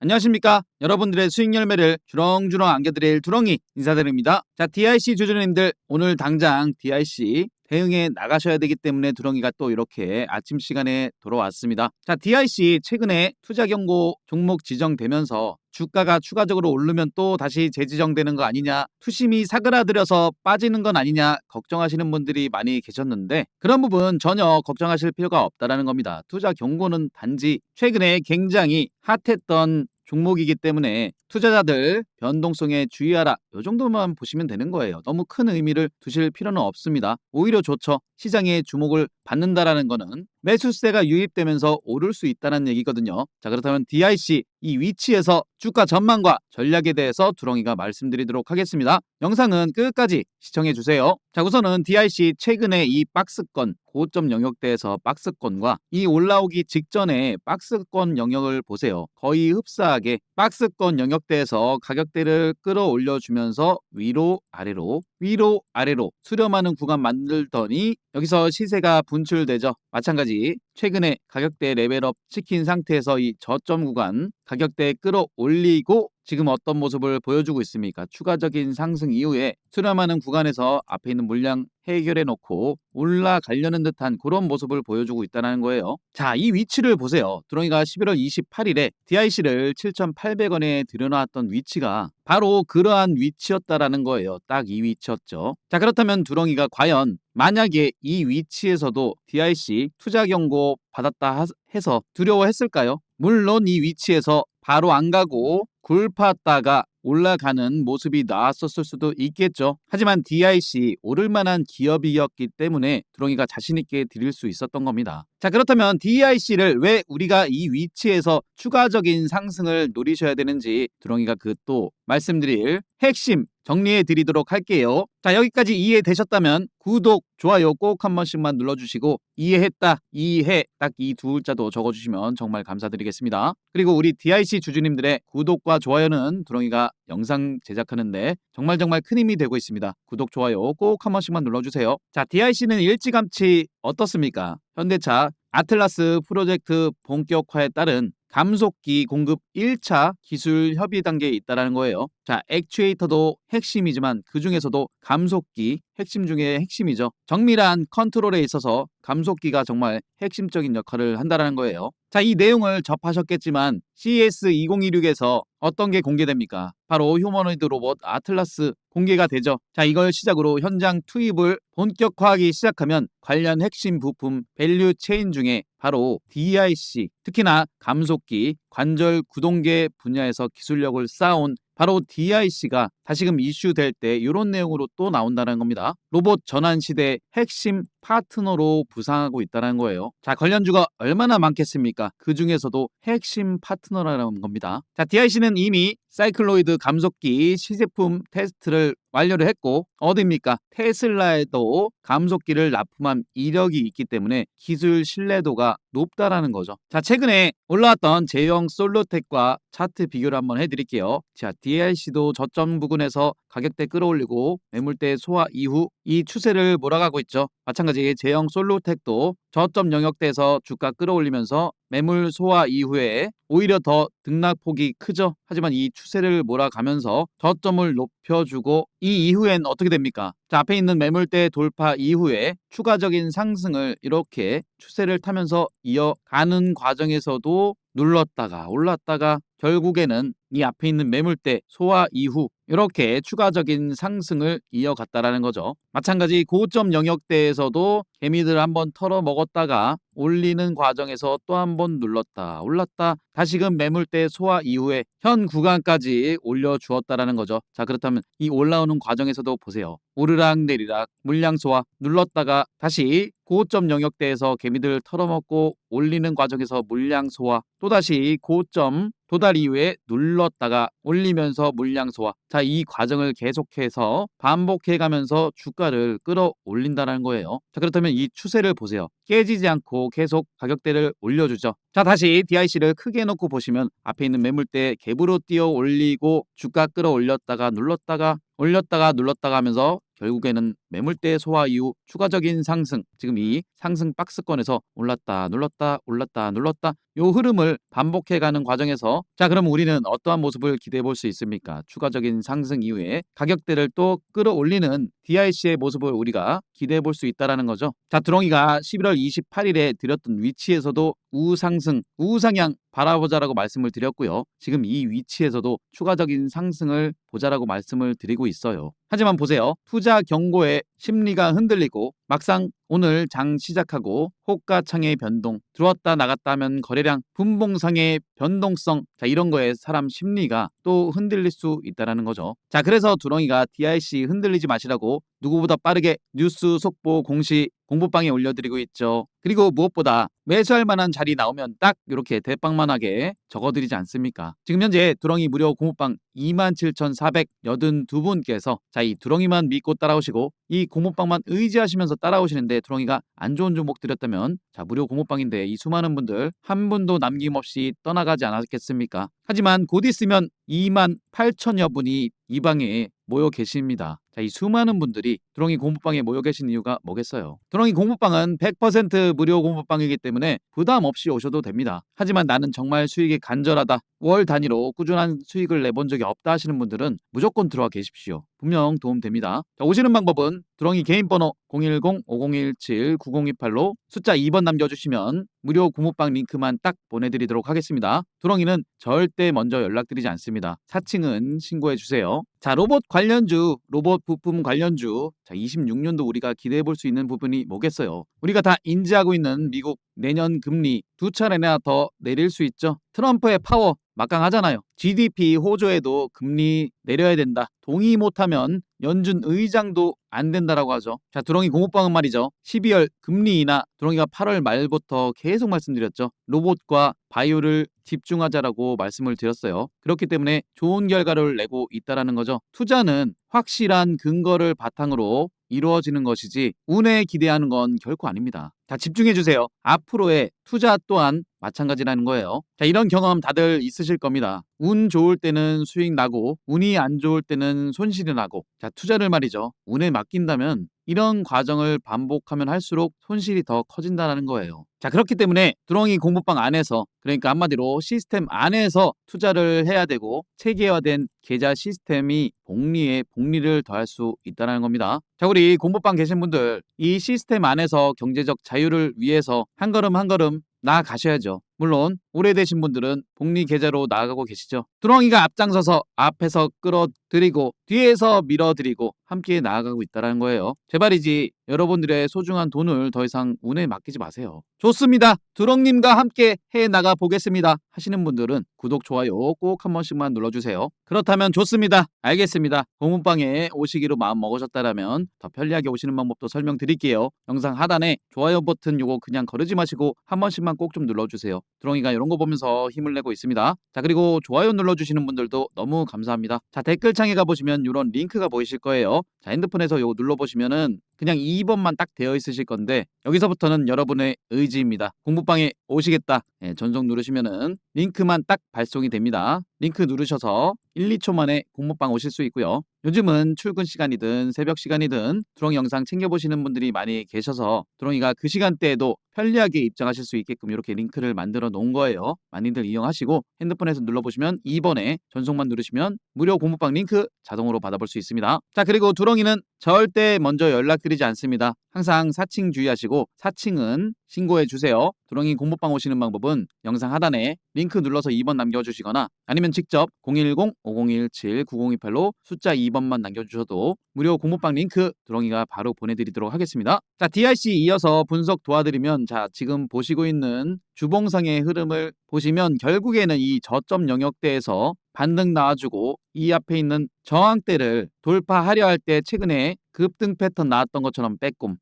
안녕하십니까? 여러분들의 수익 열매를 주렁주렁 안겨드릴 두렁이 인사드립니다. 자, DIC 주주님들, 오늘 당장 DIC 대응에 나가셔야 되기 때문에 두렁이가 또 이렇게 아침 시간에 돌아왔습니다. 자, DIC 최근에 투자 경고 종목 지정되면서 주가가 추가적으로 오르면 또 다시 재지정되는 거 아니냐, 투심이 사그라들어서 빠지는 건 아니냐 걱정하시는 분들이 많이 계셨는데, 그런 부분 전혀 걱정하실 필요가 없다라는 겁니다. 투자 경고는 단지 최근에 굉장히 핫했던 종목이기 때문에 투자자들 변동성에 주의하라, 이 정도만 보시면 되는 거예요. 너무 큰 의미를 두실 필요는 없습니다. 오히려 좋죠. 시장의 주목을 받는다라는 거는 매수세가 유입되면서 오를 수 있다는 얘기거든요. 자, 그렇다면 DIC 이 위치에서 주가 전망과 전략에 대해서 두렁이가 말씀드리도록 하겠습니다. 영상은 끝까지 시청해 주세요. 자, 우선은 DIC 최근에 이 박스권 고점 영역대에서 박스권과 이 올라오기 직전에 박스권 영역을 보세요. 거의 흡사하게 박스권 영역대에서 가격대를 끌어올려 주면서 위로 아래로 수렴하는 구간 만들더니 여기서 시세가 분출되죠. 마찬가지 최근에 가격대 레벨업 시킨 상태에서 이 저점 구간 가격대 끌어올리고 지금 어떤 모습을 보여주고 있습니까? 추가적인 상승 이후에 수렴하는 구간에서 앞에 있는 물량 해결해 놓고 올라가려는 듯한 그런 모습을 보여주고 있다는 거예요. 자, 이 위치를 보세요. 두렁이가 11월 28일에 DIC를 7,800원에 들여놨던 위치가 바로 그러한 위치였다라는 거예요. 딱 이 위치였죠. 자, 그렇다면 두렁이가 과연 만약에 이 위치에서도 DIC 투자 경고 받았다 해서 두려워했을까요? 물론 이 위치에서 바로 안 가고 굴팠다가 올라가는 모습이 나왔었을 수도 있겠죠. 하지만 DIC 오를 만한 기업이었기 때문에 두렁이가 자신있게 드릴 수 있었던 겁니다. 자, 그렇다면 DIC를 왜 우리가 이 위치에서 추가적인 상승을 노리셔야 되는지 두렁이가 그 또 말씀드릴 핵심 정리해 드리도록 할게요. 자, 여기까지 이해되셨다면 구독, 좋아요 꼭 한 번씩만 눌러주시고 이해했다, 이해 딱 이 두 글자도 적어주시면 정말 감사드리겠습니다. 그리고 우리 DIC 주주님들의 구독과 좋아요는 두렁이가 영상 제작하는데 정말 큰 힘이 되고 있습니다. 구독, 좋아요 꼭 한 번씩만 눌러주세요. 자, DIC는 일찌감치 어떻습니까? 현대차 아틀라스 프로젝트 본격화에 따른 감속기 공급 1차 기술 협의 단계에 있다는 거예요. 자, 액추에이터도 핵심이지만 그 중에서도 감속기 핵심 중에 핵심이죠. 정밀한 컨트롤에 있어서 감속기가 정말 핵심적인 역할을 한다는 거예요. 자, 이 내용을 접하셨겠지만 CES 2026에서 어떤 게 공개됩니까? 바로 휴머노이드 로봇 아틀라스 공개가 되죠. 자, 이걸 시작으로 현장 투입을 본격화하기 시작하면 관련 핵심 부품 밸류 체인 중에 바로 DIC, 특히나 감속기, 관절 구동계 분야에서 기술력을 쌓아온 바로 DIC가 다시금 이슈될 때 이런 내용으로 또 나온다는 겁니다. 로봇 전환 시대의 핵심 파트너로 부상하고 있다는 거예요. 자, 관련주가 얼마나 많겠습니까? 그 중에서도 핵심 파트너라는 겁니다. 자, DIC는 이미 사이클로이드 감속기 시제품 테스트를 완료를 했고 어디입니까? 테슬라에도 감속기를 납품한 이력이 있기 때문에 기술 신뢰도가 높다라는 거죠. 자, 최근에 올라왔던 제형 솔로텍과 차트 비교를 한번 해드릴게요. 자, DIC도 저점 부근에서 가격대 끌어올리고 매물대 소화 이후 이 추세를 몰아가고 있죠. 마찬가지 제형 솔로텍도 저점 영역대에서 주가 끌어올리면서 매물 소화 이후에 오히려 더 등락폭이 크죠. 하지만 이 추세를 몰아가면서 저점을 높여주고 이 이후엔 어떻게 됩니까? 자, 앞에 있는 매물대 돌파 이후에 추가적인 상승을 이렇게 추세를 타면서 이어가는 과정에서도 눌렀다가 올랐다가 결국에는 이 앞에 있는 매물대 소화 이후 이렇게 추가적인 상승을 이어갔다라는 거죠. 마찬가지 고점 영역대에서도 개미들 한번 털어 먹었다가 올리는 과정에서 또 한번 눌렀다 올랐다 다시금 매물대 소화 이후에 현 구간까지 올려주었다라는 거죠. 자, 그렇다면 이 올라오는 과정에서도 보세요. 오르락 내리락 물량 소화 눌렀다가 다시 고점 영역대에서 개미들 털어먹고 올리는 과정에서 물량 소화 또다시 고점 도달 이후에 눌렀다가 올리면서 물량 소화. 자, 이 과정을 계속해서 반복해가면서 주가를 끌어올린다는 거예요. 자, 그렇다면 이 추세를 보세요. 깨지지 않고 계속 가격대를 올려주죠. 자, 다시 DIC를 크게 놓고 보시면 앞에 있는 매물대 갭으로 뛰어 올리고 주가 끌어올렸다가 눌렀다가 올렸다가 눌렀다가 하면서 결국에는 매물대 소화 이후 추가적인 상승, 지금 이 상승 박스권에서 올랐다 눌렀다 올랐다 눌렀다 요 흐름을 반복해가는 과정에서 자 그럼 우리는 어떠한 모습을 기대해 볼 수 있습니까? 추가적인 상승 이후에 가격대를 또 끌어올리는 DIC의 모습을 우리가 기대해 볼 수 있다는 거죠. 자 드롱이가 11월 28일에 드렸던 위치에서도 우상승, 우상향 바라보자라고 말씀을 드렸고요. 지금 이 위치에서도 추가적인 상승을 보자라고 말씀을 드리고 있어요. 하지만 보세요. 투자 경고에 심리가 흔들리고 막상 오늘 장 시작하고 호가창의 변동, 들어왔다 나갔다 하면 거래량, 분봉상의 변동성, 자 이런 거에 사람 심리가 또 흔들릴 수 있다는 거죠. 자 그래서 두렁이가 DIC 흔들리지 마시라고 누구보다 빠르게 뉴스 속보 공시 공부방에 올려드리고 있죠. 그리고 무엇보다 매수할 만한 자리 나오면 딱 이렇게 대빵만하게 적어드리지 않습니까? 지금 현재 두렁이 무료 공부방 27,482분께서 자 이 두렁이만 믿고 따라오시고 이 공부방만 의지하시면서 따라오시는데 두렁이가 안 좋은 종목 드렸다면 자 무료 공부방인데 이 수많은 분들 한 분도 남김없이 떠나가지 않았겠습니까? 하지만 곧 있으면 28,000여 분이 이 방에 모여 계십니다. 자, 이 수많은 분들이 두렁이 공부방에 모여 계신 이유가 뭐겠어요? 두렁이 공부방은 100% 무료 공부방이기 때문에 부담 없이 오셔도 됩니다. 하지만 나는 정말 수익이 간절하다. 월 단위로 꾸준한 수익을 내본 적이 없다 하시는 분들은 무조건 들어와 계십시오. 분명 도움됩니다. 자, 오시는 방법은 두렁이 개인 번호 010-5017-9028로 숫자 2번 남겨주시면 무료 공부방 링크만 딱 보내드리도록 하겠습니다. 두렁이는 절대 먼저 연락드리지 않습니다. 사칭은 신고해주세요. 자 로봇 관련주, 로봇 부품 관련주 자 26년도 우리가 기대해 볼 수 있는 부분이 뭐겠어요? 우리가 다 인지하고 있는 미국 내년 금리 두 차례나 더 내릴 수 있죠. 트럼프의 파워 막강하잖아요. GDP 호조에도 금리 내려야 된다. 동의 못하면 연준 의장도 안 된다라고 하죠. 자 두렁이 공부방은 말이죠. 12월 금리 인하 두렁이가 8월 말부터 계속 말씀드렸죠. 로봇과 바이오를 집중하자라고 말씀을 드렸어요. 그렇기 때문에 좋은 결과를 내고 있다라는 거죠. 투자는 확실한 근거를 바탕으로 이루어지는 것이지 운에 기대하는 건 결코 아닙니다. 자 집중해 주세요. 앞으로의 투자 또한 마찬가지라는 거예요. 자 이런 경험 다들 있으실 겁니다. 운 좋을 때는 수익 나고 운이 안 좋을 때는 손실이 나고 자 투자를 말이죠. 운에 맡긴다면 이런 과정을 반복하면 할수록 손실이 더 커진다는 거예요. 자 그렇기 때문에 두렁이 공부방 안에서 그러니까 한마디로 시스템 안에서 투자를 해야 되고 체계화된 계좌 시스템이 복리에 복리를 더할 수 있다는 겁니다. 자 우리 공부방 계신 분들 이 시스템 안에서 경제적 자유를 위해서 한 걸음 한 걸음 나아가셔야죠. 물론 오래되신 분들은 복리 계좌로 나아가고 계시죠. 두렁이가 앞장서서 앞에서 끌어들이고 뒤에서 밀어드리고 함께 나아가고 있다는 거예요. 제발이지 여러분들의 소중한 돈을 더 이상 운에 맡기지 마세요. 좋습니다. 두렁님과 함께 해나가 보겠습니다 하시는 분들은 구독, 좋아요 꼭 한 번씩만 눌러주세요. 그렇다면 좋습니다. 알겠습니다. 공문방에 오시기로 마음 먹으셨다면 더 편리하게 오시는 방법도 설명드릴게요. 영상 하단에 좋아요 버튼 요거 그냥 거르지 마시고 한 번씩만 꼭 좀 눌러주세요. 두렁이가 이런 거 보면서 힘을 내고 있습니다. 자 그리고 좋아요 눌러주시는 분들도 너무 감사합니다. 자 댓글창에 가보시면 이런 링크가 보이실 거예요. 자 핸드폰에서 요거 눌러보시면은 그냥 2번만 딱 되어 있으실 건데 여기서부터는 여러분의 의지입니다. 공부방에 오시겠다. 전송 누르시면은 링크만 딱 발송이 됩니다. 링크 누르셔서 1, 2초 만에 공부방 오실 수 있고요. 요즘은 출근 시간이든 새벽 시간이든 두렁이 영상 챙겨보시는 분들이 많이 계셔서 두렁이가 그 시간대에도 편리하게 입장하실 수 있게끔 이렇게 링크를 만들어 놓은 거예요. 많이들 이용하시고 핸드폰에서 눌러보시면 2번에 전송만 누르시면 무료 공부방 링크 자동으로 받아볼 수 있습니다. 자 그리고 두렁이는 절대 먼저 연락드리지 않습니다. 항상 사칭 주의하시고 사칭은 신고해 주세요. 두렁이 공부방 오시는 방법은 영상 하단에 링크 눌러서 2번 남겨주시거나 아니면 직접 010-5017-9028로 숫자 2번만 남겨주셔도 무료 공부방 링크 두렁이가 바로 보내드리도록 하겠습니다. 자 DIC 이어서 분석 도와드리면 자 지금 보시고 있는 주봉상의 흐름을 보시면 결국에는 이 저점 영역대에서 반등 나와주고 이 앞에 있는 저항대를 돌파하려 할 때 최근에 급등 패턴 나왔던 것처럼 빼꼼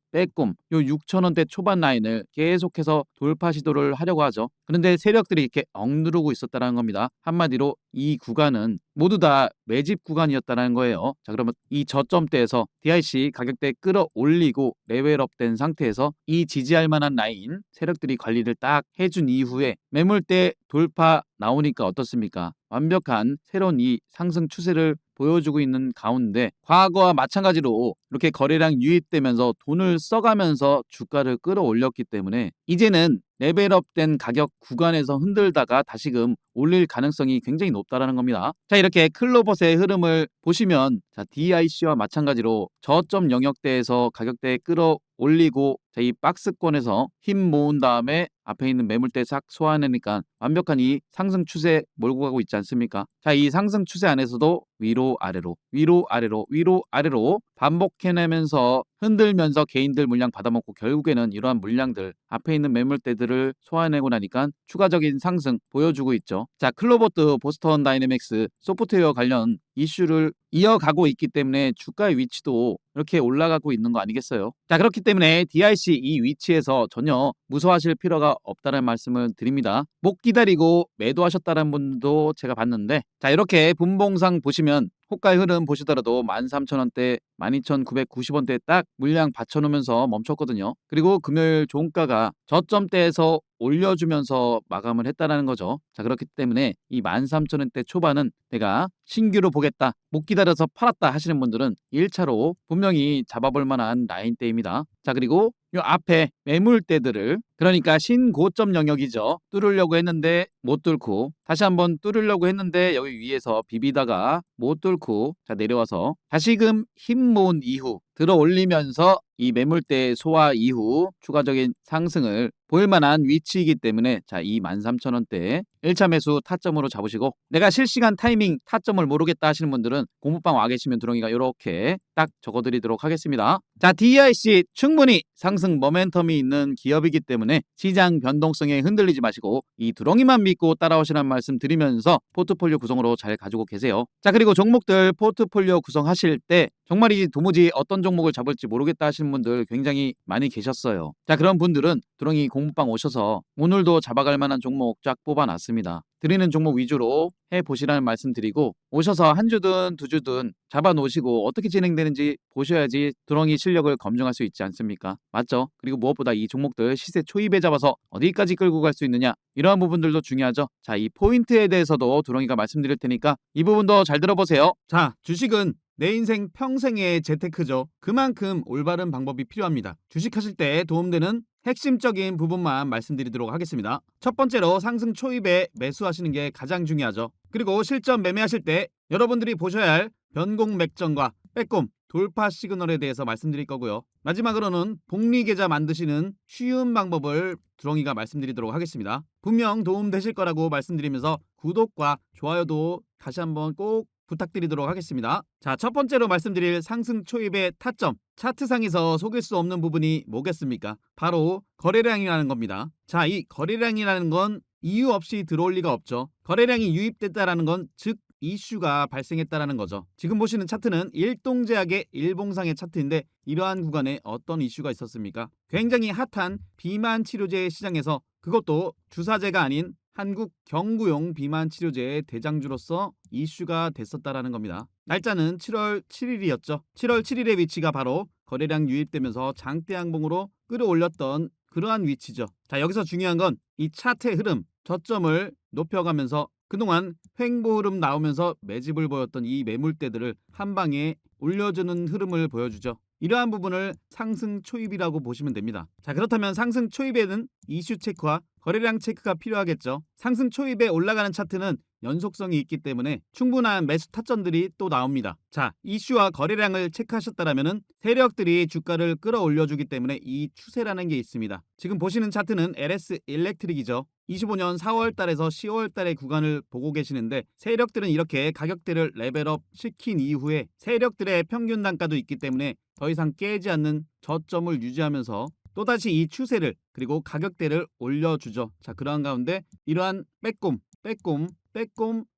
요 6,000원대 초반 라인을 계속해서 돌파 시도를 하려고 하죠. 그런데 세력들이 이렇게 억누르고 있었다는 겁니다. 한마디로 이 구간은 모두 다 매집 구간이었다는 거예요. 자 그러면 이 저점대에서 DIC 가격대 끌어올리고 레벨업된 상태에서 이 지지할 만한 라인 세력들이 관리를 딱 해준 이후에 매물대 돌파 나오니까 어떻습니까? 완벽한 새로운 이 상승 상승 추세를 보여주고 있는 가운데 과거와 마찬가지로 이렇게 거래량 유입되면서 돈을 써가면서 주가를 끌어올렸기 때문에 이제는 레벨업된 가격 구간에서 흔들다가 다시금 올릴 가능성이 굉장히 높다라는 겁니다. 자, 이렇게 클로버스의 흐름을 보시면 자, DIC와 마찬가지로 저점 영역대에서 가격대 끌어올리고 자, 이 박스권에서 힘 모은 다음에 앞에 있는 매물대 싹 소화하니까 완벽한 이 상승 추세 몰고 가고 있지 않습니까? 자, 이 상승 추세 안에서도 위로 아래로 위로 아래로 위로 아래로 반복해내면서 흔들면서 개인들 물량 받아먹고 결국에는 이러한 물량들 앞에 있는 매물대들을 소화해내고 나니까 추가적인 상승 보여주고 있죠. 자, 클로버트, 보스턴 다이내믹스, 소프트웨어 관련 이슈를 이어가고 있기 때문에 주가의 위치도 이렇게 올라가고 있는 거 아니겠어요? 자, 그렇기 때문에 DIC 이 위치에서 전혀 무서워하실 필요가 없다는 말씀을 드립니다. 못 기다리고 매도하셨다는 분도 제가 봤는데 자, 이렇게 분봉상 보시면 호가의 흐름 보시더라도 13,000원대, 12,990원대 딱 물량 받쳐놓으면서 멈췄거든요. 그리고 금요일 종가가 저점대에서 올려주면서 마감을 했다는 거죠. 자, 그렇기 때문에 이 13,000원대 초반은 내가 신규로 보겠다, 못 기다려서 팔았다 하시는 분들은 1차로 분명히 잡아볼 만한 라인대입니다. 자, 그리고 요 앞에 매물대들을 그러니까 신고점 영역이죠. 뚫으려고 했는데 못 뚫고 다시 한번 뚫으려고 했는데 여기 위에서 비비다가 못 뚫고 자, 내려와서 다시금 힘 모은 이후 들어 올리면서 이 매물대 소화 이후 추가적인 상승을 보일 만한 위치이기 때문에 자, 이 13,000원대 1차 매수 타점으로 잡으시고 내가 실시간 타이밍 타점을 모르겠다 하시는 분들은 공부방 와 계시면 두렁이가 이렇게 딱 적어드리도록 하겠습니다. 자, DIC 충분히 상승 모멘텀이 있는 기업이기 때문에 시장 변동성에 흔들리지 마시고 이 두렁이만 믿고 따라오시라는 말씀 드리면서 포트폴리오 구성으로 잘 가지고 계세요. 자, 그리고 종목들 포트폴리오 구성하실 때 정말이지 도무지 어떤 종목을 잡을지 모르겠다 하시는 분들 굉장히 많이 계셨어요. 자, 그런 분들은 두렁이 공부방 오셔서 오늘도 잡아갈 만한 종목 쫙 뽑아놨습니다. 드리는 종목 위주로 해보시라는 말씀 드리고 오셔서 한 주든 두 주든 잡아놓으시고 어떻게 진행되는지 보셔야지 두렁이 실력을 검증할 수 있지 않습니까? 맞죠? 그리고 무엇보다 이 종목들 시세 초입에 잡아서 어디까지 끌고 갈 수 있느냐 이러한 부분들도 중요하죠. 자, 이 포인트에 대해서도 두렁이가 말씀드릴 테니까 이 부분도 잘 들어보세요. 자, 주식은 내 인생 평생의 재테크죠. 그만큼 올바른 방법이 필요합니다. 주식하실 때 도움되는 핵심적인 부분만 말씀드리도록 하겠습니다. 첫 번째로 상승 초입에 매수하시는 게 가장 중요하죠. 그리고 실전 매매하실 때 여러분들이 보셔야 할 변공 맥점과 빼꼼 돌파 시그널에 대해서 말씀드릴 거고요. 마지막으로는 복리 계좌 만드시는 쉬운 방법을 두렁이가 말씀드리도록 하겠습니다. 분명 도움되실 거라고 말씀드리면서 구독과 좋아요도 다시 한번 꼭 부탁드리도록 하겠습니다. 자, 첫 번째로 말씀드릴 상승 초입의 타점, 차트상에서 속일 수 없는 부분이 뭐겠습니까? 바로 거래량이라는 겁니다. 자, 이 거래량이라는 건 이유 없이 들어올 리가 없죠. 거래량이 유입됐다라는 건 즉 이슈가 발생했다라는 거죠. 지금 보시는 차트는 일동제약의 일봉상의 차트인데 이러한 구간에 어떤 이슈가 있었습니까? 굉장히 핫한 비만 치료제 시장에서 그것도 주사제가 아닌 한국 경구용 비만 치료제의 대장주로서 이슈가 됐었다라는 겁니다. 날짜는 7월 7일이었죠. 7월 7일의 위치가 바로 거래량 유입되면서 장대 양봉으로 끌어올렸던 그러한 위치죠. 자, 여기서 중요한 건 이 차트의 흐름, 저점을 높여가면서 그동안 횡보 흐름 나오면서 매집을 보였던 이 매물대들을 한 방에 올려주는 흐름을 보여주죠. 이러한 부분을 상승 초입이라고 보시면 됩니다. 자, 그렇다면 상승 초입에는 이슈 체크와 거래량 체크가 필요하겠죠. 상승 초입에 올라가는 차트는 연속성이 있기 때문에 충분한 매수 타점들이 또 나옵니다. 자, 이슈와 거래량을 체크하셨다면 세력들이 주가를 끌어올려주기 때문에 이 추세라는 게 있습니다. 지금 보시는 차트는 LS 일렉트릭이죠. 25년 4월 달에서 10월 달의 구간을 보고 계시는데 세력들은 이렇게 가격대를 레벨업 시킨 이후에 세력들의 평균 단가도 있기 때문에 더 이상 깨지 않는 저점을 유지하면서 또다시 이 추세를 그리고 가격대를 올려주죠. 자, 그러한 가운데 이러한 빼꼼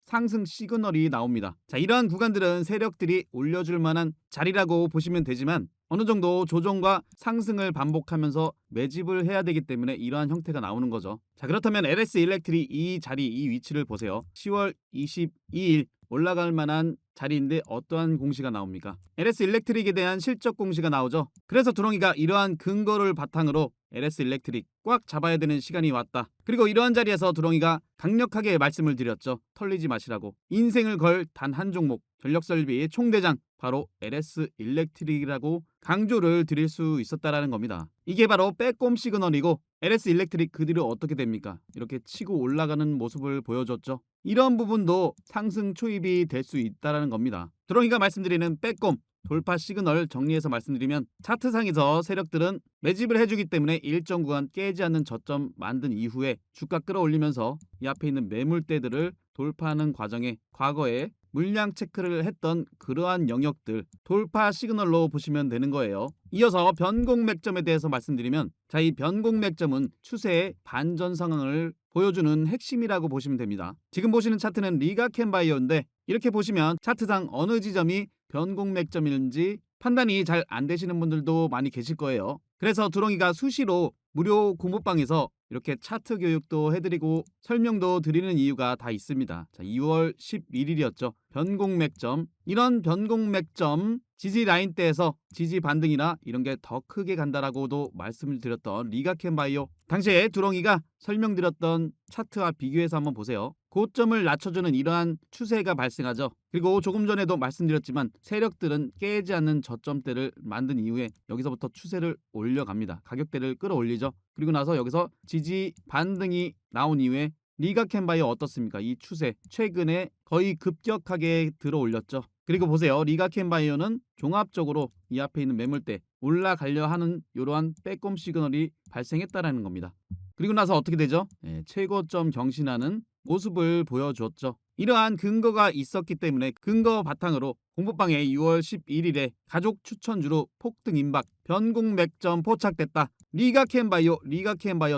상승 시그널이 나옵니다. 자, 이러한 구간들은 세력들이 올려줄 만한 자리라고 보시면 되지만 어느 정도 조정과 상승을 반복하면서 매집을 해야 되기 때문에 이러한 형태가 나오는 거죠. 자, 그렇다면 LS 일렉트릭 이 자리, 이 위치를 보세요. 10월 22일 올라갈 만한 자리인데 어떠한 공시가 나옵니까? LS 일렉트릭에 대한 실적 공시가 나오죠. 그래서 두렁이가 이러한 근거를 바탕으로 LS 일렉트릭 꽉 잡아야 되는 시간이 왔다. 그리고 이러한 자리에서 두렁이가 강력하게 말씀을 드렸죠. 털리지 마시라고. 인생을 걸 단 한 종목, 전력설비 총대장 바로 LS 일렉트릭이라고 강조를 드릴 수 있었다라는 겁니다. 이게 바로 빼꼼 시그널이고 LS 일렉트릭 그 뒤로 어떻게 됩니까? 이렇게 치고 올라가는 모습을 보여줬죠. 이런 부분도 상승 초입이 될 수 있다는 겁니다. 두렁이가 말씀드리는 빼꼼 돌파 시그널 정리해서 말씀드리면 차트상에서 세력들은 매집을 해주기 때문에 일정 구간 깨지 않는 저점 만든 이후에 주가 끌어올리면서 이 앞에 있는 매물대들을 돌파하는 과정에 과거에 물량 체크를 했던 그러한 영역들 돌파 시그널로 보시면 되는 거예요. 이어서 변곡맥점에 대해서 말씀드리면 이 변곡맥점은 추세의 반전 상황을 보여주는 핵심이라고 보시면 됩니다. 지금 보시는 차트는 리가캔바이오인데 이렇게 보시면 차트상 어느 지점이 변곡맥점인지 판단이 잘 안 되시는 분들도 많이 계실 거예요. 그래서 두렁이가 수시로 무료 공부방에서 이렇게 차트 교육도 해드리고 설명도 드리는 이유가 다 있습니다. 2월 11일이었죠. 변곡맥점. 이런 변곡맥점 지지 라인대에서 지지 반등이나 이런 게 더 크게 간다라고도 말씀을 드렸던 리가캔바이오. 당시에 두렁이가 설명드렸던 차트와 비교해서 한번 보세요. 고점을 낮춰주는 이러한 추세가 발생하죠. 그리고 조금 전에도 말씀드렸지만 세력들은 깨지 않는 저점대를 만든 이후에 여기서부터 추세를 올려갑니다. 가격대를 끌어올리죠. 그리고 나서 여기서 지지 반등이 나온 이후에 리가캔바이오 어떻습니까? 이 추세 최근에 거의 급격하게 들어올렸죠. 그리고 보세요. 리가캔바이오는 종합적으로 이 앞에 있는 매물대 올라가려 하는 이러한 빼꼼 시그널이 발생했다라는 겁니다. 그리고 나서 어떻게 되죠? 최고점 경신하는 모습을 보여줬죠. 이러한 근거가 있었기 때문에 근거 바탕으로 공부방에 6월 11일에 가족 추천주로 폭등 임박 변곡맥점 포착됐다. 리가캔바이오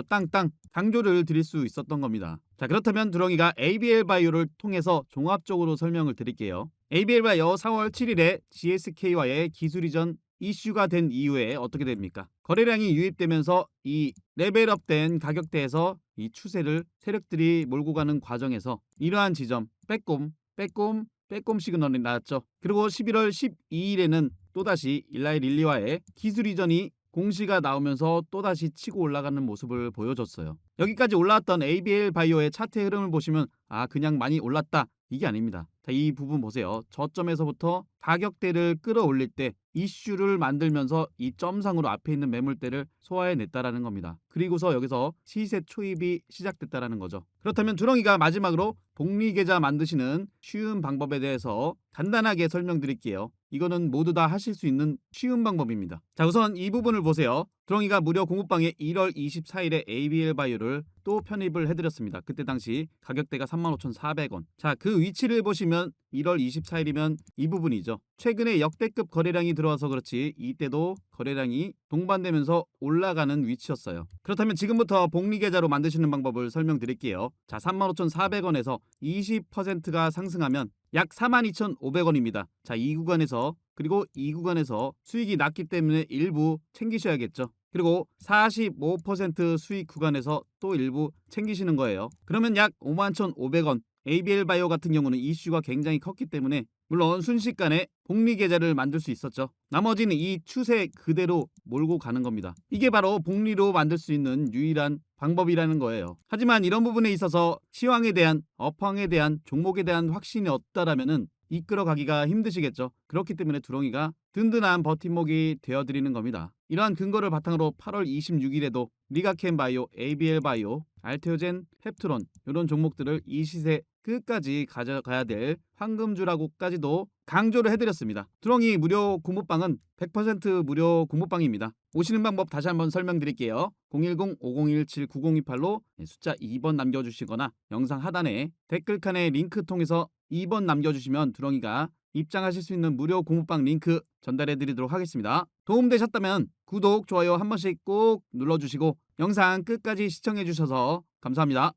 땅땅 강조를 드릴 수 있었던 겁니다. 그렇다면 두렁이가 ABL바이오를 통해서 종합적으로 설명을 드릴게요. ABL바이오 4월 7일에 GSK와의 기술 이전 이슈가 된 이후에 어떻게 됩니까? 거래량이 유입되면서 이 레벨업된 가격대에서 이 추세를 세력들이 몰고 가는 과정에서 이러한 지점 빼꼼 시그널이 나왔죠. 그리고 11월 12일에는 또다시 일라이 릴리와의 기술 이전이 공시가 나오면서 또다시 치고 올라가는 모습을 보여줬어요. 여기까지 올라왔던 ABL 바이오의 차트 흐름을 보시면 그냥 많이 올랐다. 이게 아닙니다. 이 부분 보세요. 저점에서부터 가격대를 끌어올릴 때 이슈를 만들면서 이 점상으로 앞에 있는 매물대를 소화해냈다라는 겁니다. 그리고서 여기서 시세 초입이 시작됐다라는 거죠. 그렇다면 두렁이가 마지막으로 복리계좌 만드시는 쉬운 방법에 대해서 간단하게 설명드릴게요. 이거는 모두 다 하실 수 있는 쉬운 방법입니다. 우선 이 부분을 보세요. 두렁이가 무료 공부방에 1월 24일에 ABL 바이오를 또 편입을 해드렸습니다. 그때 당시 가격대가 35,400원. 그 위치를 보시면 1월 24일이면 이 부분이죠. 최근에 역대급 거래량이 들어와서 그렇지 이때도 거래량이 동반되면서 올라가는 위치였어요. 그렇다면 지금부터 복리계좌로 만드시는 방법을 설명드릴게요. 35,400원에서 20%가 상승하면 약 42,500원입니다. 이 구간에서 그리고 이 구간에서 수익이 낮기 때문에 일부 챙기셔야겠죠. 그리고 45% 수익 구간에서 또 일부 챙기시는 거예요. 그러면 약 51,500원. ABL 바이오 같은 경우는 이슈가 굉장히 컸기 때문에 물론 순식간에 복리계좌를 만들 수 있었죠. 나머지는 이 추세 그대로 몰고 가는 겁니다. 이게 바로 복리로 만들 수 있는 유일한 방법이라는 거예요. 하지만 이런 부분에 있어서 시황에 대한 업황에 대한 종목에 대한 확신이 없다라면은 이끌어가기가 힘드시겠죠. 그렇기 때문에 두렁이가 든든한 버팀목이 되어드리는 겁니다. 이러한 근거를 바탕으로 8월 26일에도 리가캔바이오, ABL바이오, 알테오젠, 펩트론 이런 종목들을 이 시세 끝까지 가져가야 될 황금주라고까지도 강조를 해드렸습니다. 두렁이 무료 공부방은 100% 무료 공부방입니다. 오시는 방법 다시 한번 설명드릴게요. 010-5017-9028로 숫자 2번 남겨주시거나 영상 하단에 댓글칸에 링크 통해서 2번 남겨주시면 두렁이가 입장하실 수 있는 무료 공부방 링크 전달해드리도록 하겠습니다. 도움되셨다면 구독, 좋아요 한 번씩 꼭 눌러주시고 영상 끝까지 시청해주셔서 감사합니다.